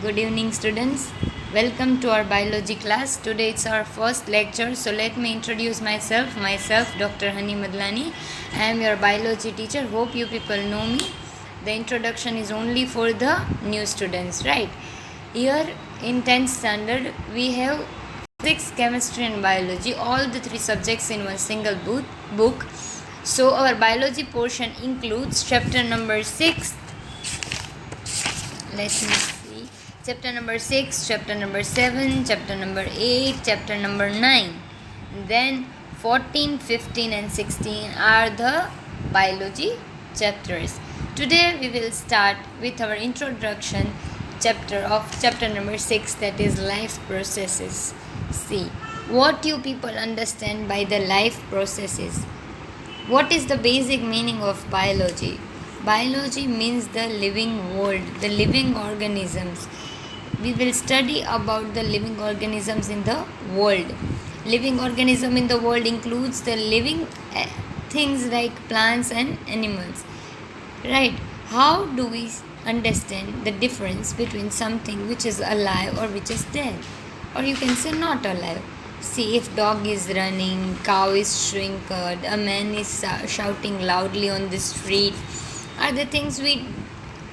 Good evening, students. Welcome to our biology class. Today it's our first lecture, so let me introduce myself, Dr. Hani Madlani. I am your biology teacher. Hope you people know me. The introduction is only for the new students, right? Here in 10th standard, we have physics, chemistry, and biology, all the three subjects in one single book. So, our biology portion includes chapter number 6. Let me see. Chapter number 6, chapter number 7, chapter number 8, chapter number 9. Then 14, 15, and 16 are the biology chapters. Today we will start with our introduction chapter number 6, that is life processes. See what you people understand by the life processes. What is the basic meaning of biology? Biology means the living world, the living organisms. We will study about the living organisms in the world. Living organism in the world includes the living things like plants and animals. Right? How do we understand the difference between something which is alive or which is dead? Or you can say not alive. See, if dog is running, cow is shrinked, a man is shouting loudly on the street, are the things we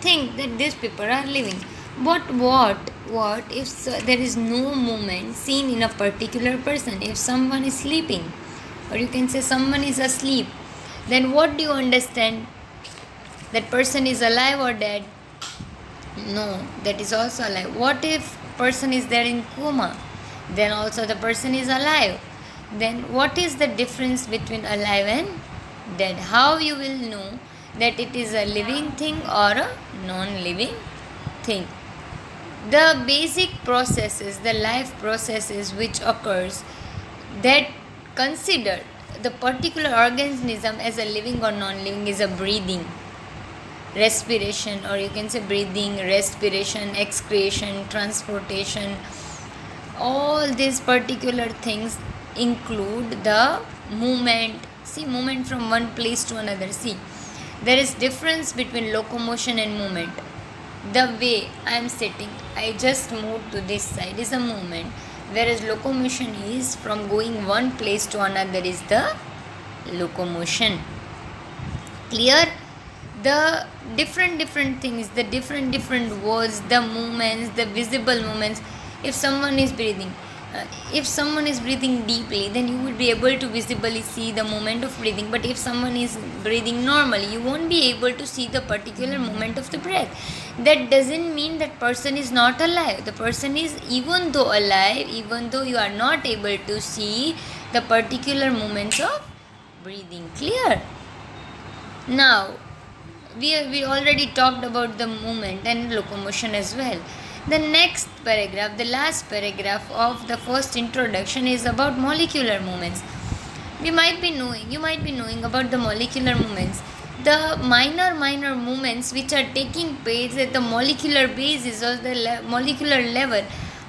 think that these people are living. But what if there is no movement seen in a particular person? If someone is sleeping, or you can say someone is asleep, then what do you understand? That person is alive or dead? No, that is also alive. What if person is there in coma? Then also the person is alive. Then what is the difference between alive and dead? How you will know that it is a living thing or a non-living thing? The basic processes, the life processes which occurs that consider the particular organism as a living or non-living is a breathing, respiration, or you can say breathing, respiration, excretion, transportation. All these particular things include the movement. See, movement from one place to another. See, there is difference between locomotion and movement. The way I am sitting, I just moved to this side is a movement, whereas locomotion is from going one place to another is the locomotion. Clear? The different things, the different words, the movements, the visible movements. If someone is breathing deeply, then you will be able to visibly see the movement of breathing. But if someone is breathing normally, you won't be able to see the particular movement of the breath. That doesn't mean that person is not alive. The person is even though alive, even though you are not able to see the particular movements of breathing. Clear? Now we already talked about the movement and locomotion as well. The next paragraph, the last paragraph of the first introduction is about molecular movements. You might be knowing about the molecular movements. The minor movements which are taking place at the molecular basis or the molecular level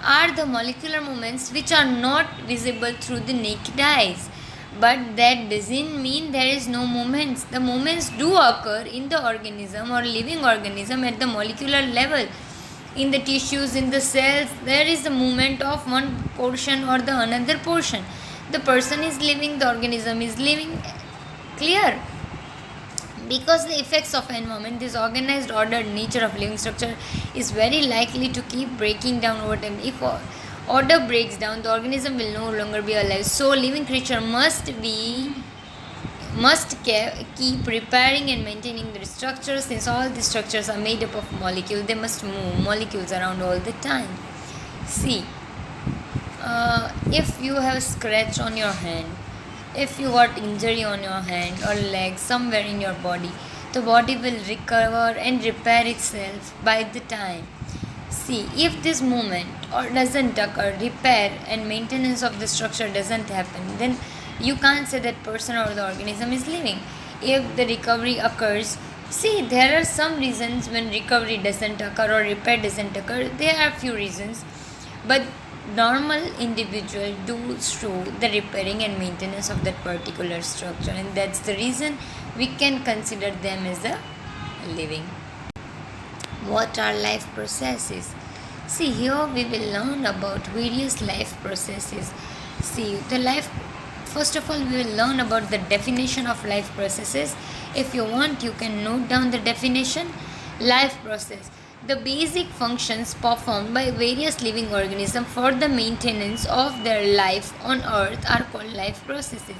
are the molecular movements which are not visible through the naked eyes. But that doesn't mean there is no movements. The movements do occur in the organism or living organism at the molecular level. In the tissues, in the cells, there is the movement of one portion or the another portion. The person is living, the organism is living. Clear? Because the effects of environment, this organized, ordered nature of living structure is very likely to keep breaking down over time. If order breaks down, the organism will no longer be alive. So living creature must keep repairing and maintaining their structures. Since all the structures are made up of molecules, they must move molecules around all the time. See, if you have scratch on your hand, if you got injury on your hand or leg, somewhere in your body, the body will recover and repair itself by the time. See, if this movement or doesn't occur, repair and maintenance of the structure doesn't happen, then you can't say that person or the organism is living. If the recovery occurs, see, there are some reasons when recovery doesn't occur or repair doesn't occur. There are few reasons, but normal individual do show the repairing and maintenance of that particular structure, and that's the reason we can consider them as a living. What are life processes? See, here we will learn about various life processes. See, first of all, we will learn about the definition of life processes. If you want, you can note down the definition. Life process: the basic functions performed by various living organisms for the maintenance of their life on earth are called life processes.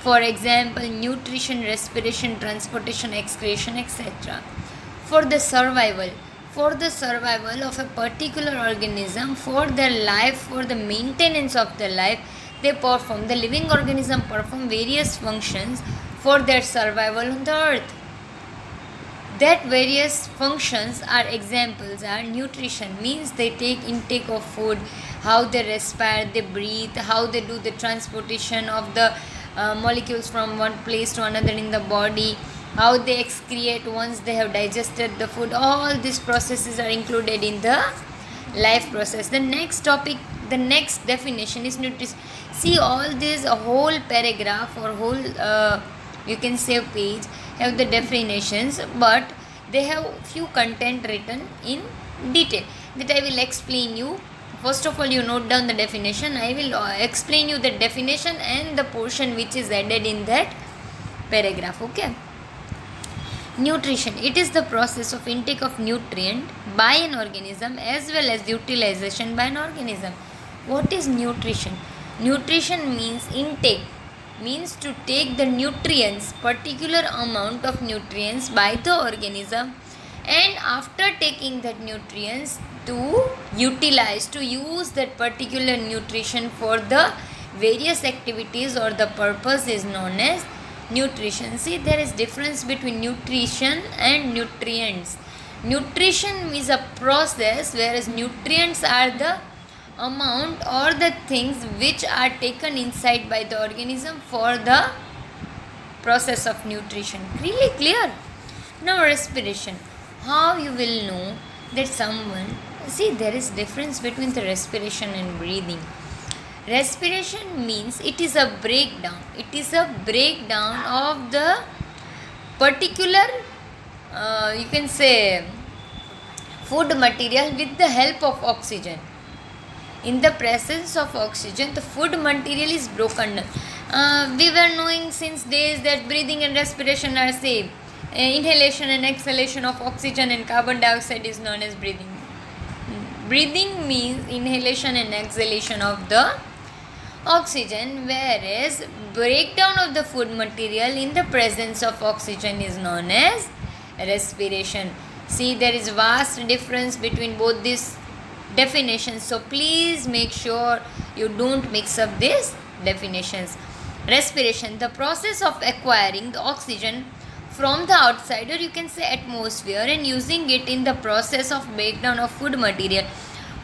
For example, nutrition, respiration, transportation, excretion, etc. For the survival, of a particular organism, for their life, for the maintenance of their life, the living organism perform various functions for their survival on the earth. That various functions are examples are nutrition, means they take intake of food, how they respire, they breathe, how they do the transportation of the molecules from one place to another in the body, how they excrete once they have digested the food. All these processes are included in the life process. The next definition is nutrition. See, all this a whole paragraph or whole you can say page have the definitions, but they have few content written in detail that I will explain you. First of all, you note down the definition. I will explain you the definition and the portion which is added in that paragraph. Okay. Nutrition: it is the process of intake of nutrient by an organism as well as utilization by an organism. What is nutrition? Nutrition means intake, means to take the nutrients, particular amount of nutrients by the organism, and after taking that nutrients to utilize, to use that particular nutrition for the various activities or the purpose is known as nutrition. See, there is difference between nutrition and nutrients. Nutrition is a process, whereas nutrients are the amount or the things which are taken inside by the organism for the process of nutrition. Really clear? Now respiration. How you will know that someone, see, there is difference between the respiration and breathing. Respiration means it is a breakdown. It is a breakdown of the particular you can say food material with the help of oxygen. In the presence of oxygen, the food material is broken down. We were knowing since days that breathing and respiration are same. Inhalation and exhalation of oxygen and carbon dioxide is known as breathing. Breathing means inhalation and exhalation of the oxygen, whereas breakdown of the food material in the presence of oxygen is known as respiration. See, there is vast difference between both these definitions, so please make sure you don't mix up these definitions. Respiration: the process of acquiring the oxygen from the outside, or you can say atmosphere, and using it in the process of breakdown of food material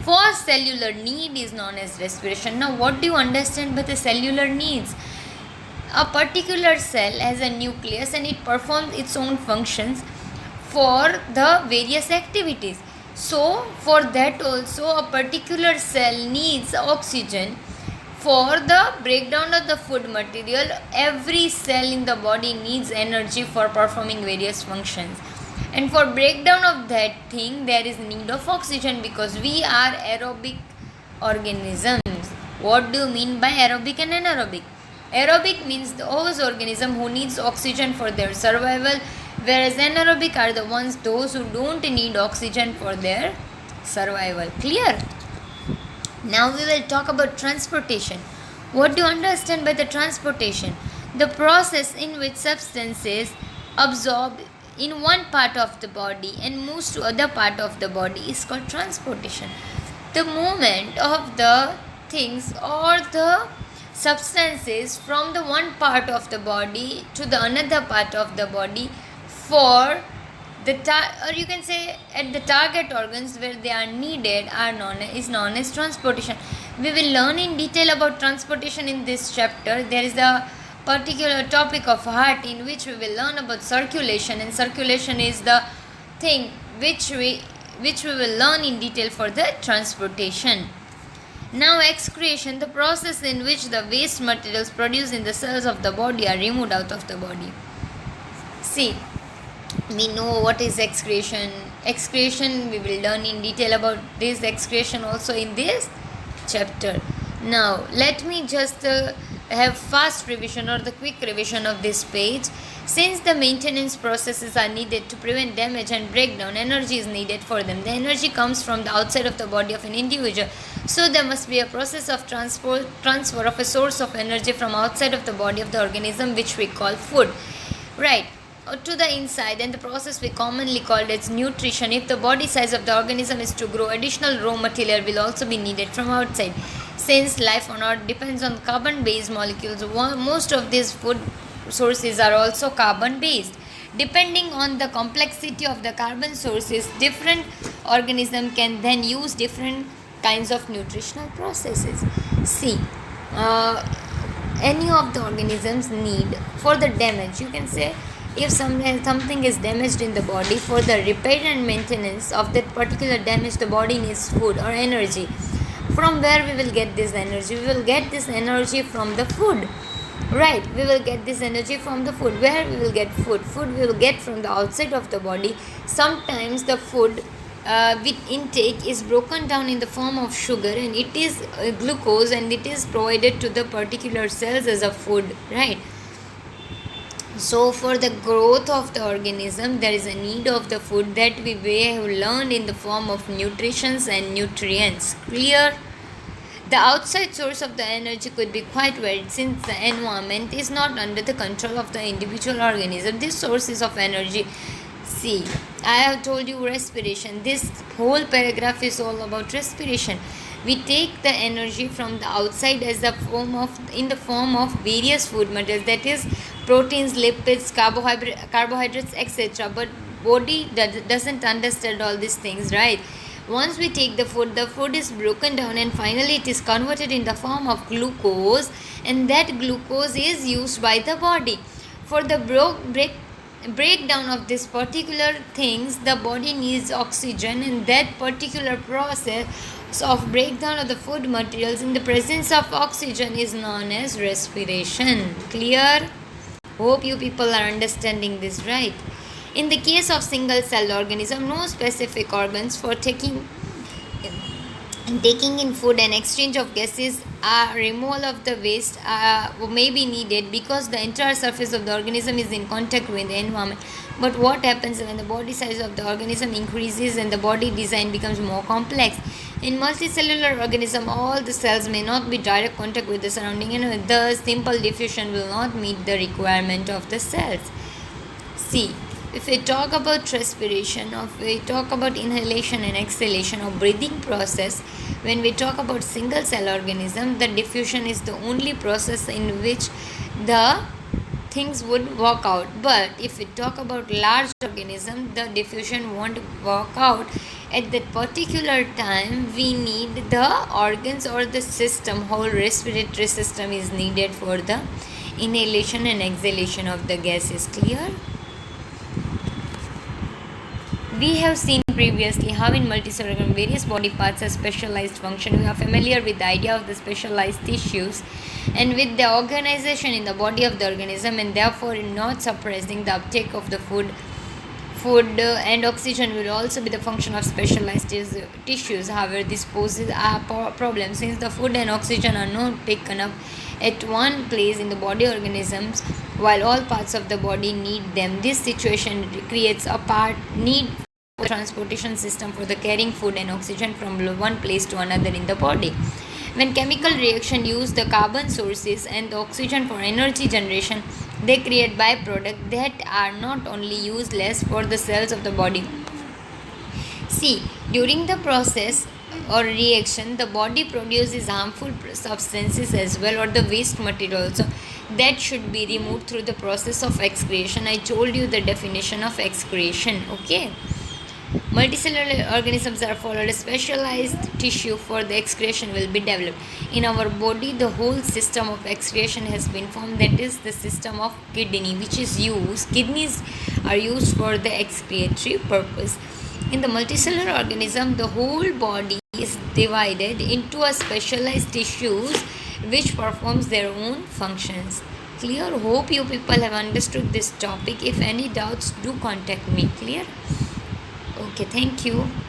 for cellular need is known as respiration. Now, what do you understand by the cellular needs? A particular cell has a nucleus and it performs its own functions for the various activities. So, for that also a particular cell needs oxygen for the breakdown of the food material. Every cell in the body needs energy for performing various functions. And for breakdown of that thing, there is need of oxygen because we are aerobic organisms. What do you mean by aerobic and anaerobic? Aerobic means those organisms who needs oxygen for their survival, whereas anaerobic are the ones those who don't need oxygen for their survival. Clear? Now we will talk about transportation. What do you understand by the transportation? The process in which substances absorb in one part of the body and moves to other part of the body is called transportation. The movement of the things or the substances from the one part of the body to the another part of the body for the or you can say at the target organs where they are needed is known as transportation. We will learn in detail about transportation in this chapter. There is a particular topic of heart in which we will learn about circulation, and circulation is the thing which we will learn in detail for the transportation. Now excretion, the process in which the waste materials produced in the cells of the body are removed out of the body. See, we know what is excretion. excretion. We will learn in detail about this excretion also in this chapter. Now let me just have fast revision or the quick revision of this page. Since the maintenance processes are needed to prevent damage and breakdown, energy is needed for them. The energy comes from the outside of the body of an individual. So there must be a process of transfer of a source of energy from outside of the body of the organism, which we call food. Right, to the inside, and the process we commonly called as nutrition. If the body size of the organism is to grow, additional raw material will also be needed from outside. Since life on earth depends on carbon based molecules, most of these food sources are also carbon based. Depending on the complexity of the carbon sources, different organism can then use different kinds of nutritional processes. See, any of the organisms need for the damage, you can say, if something is damaged in the body, for the repair and maintenance of that particular damage, the body needs food or energy. From where we will get this energy? We will get this energy from the food. Right, we will get this energy from the food. Where we will get food? Food we will get from the outside of the body. Sometimes the food with intake is broken down in the form of sugar, and it is glucose, and it is provided to the particular cells as a food, right? So for the growth of the organism, there is a need of the food that we have learned in the form of nutritions and nutrients. Clear? The outside source of the energy could be quite varied, since the environment is not under the control of the individual organism. These sources of energy, see, I have told you respiration. This whole paragraph is all about respiration. We take the energy from the outside as in the form of various food materials, that is proteins, lipids, carbohydrates, etc. But body doesn't understand all these things, right? Once we take the food is broken down, and finally it is converted in the form of glucose, and that glucose is used by the body. For the breakdown of this particular things, the body needs oxygen, and that particular process of breakdown of the food materials in the presence of oxygen is known as respiration. Clear? Hope you people are understanding this, right? In the case of single celled organism, no specific organs for taking in food and exchange of gases, removal of the waste may be needed, because the entire surface of the organism is in contact with the environment. But what happens when the body size of the organism increases and the body design becomes more complex? In multicellular organism, all the cells may not be direct contact with the surrounding environment. Thus, simple diffusion will not meet the requirement of the cells. See, if we talk about respiration, or we talk about inhalation and exhalation or breathing process, when we talk about single cell organism, the diffusion is the only process in which the things would work out. But if we talk about large organism, the diffusion won't work out. At that particular time, we need the organs or the system, whole respiratory system is needed for the inhalation and exhalation of the gases. Clear? We have seen previously how in multicellular various body parts have specialized function. We are familiar with the idea of the specialized tissues and with the organization in the body of the organism, and therefore not suppressing the uptake of the food and oxygen will also be the function of specialized tissues. However, this poses a problem, since the food and oxygen are not taken up at one place in the body organisms while all parts of the body need them. This situation creates a need for the transportation system for the carrying food and oxygen from one place to another in the body. When chemical reaction use the carbon sources and the oxygen for energy generation, they create byproducts that are not only useless for the cells of the body. See, during the process or reaction, the body produces harmful substances as well, or the waste material also, that should be removed through the process of excretion. I told you the definition of excretion. Okay. Multicellular organisms are followed. A specialized tissue for the excretion will be developed. In our body, the whole system of excretion has been formed. That is the system of kidney, which is used. Kidneys are used for the excretory purpose. In the multicellular organism, the whole body is divided into a specialized tissues which performs their own functions. Clear? Hope you people have understood this topic. If any doubts, do contact me. Clear? Okay. Okay, thank you.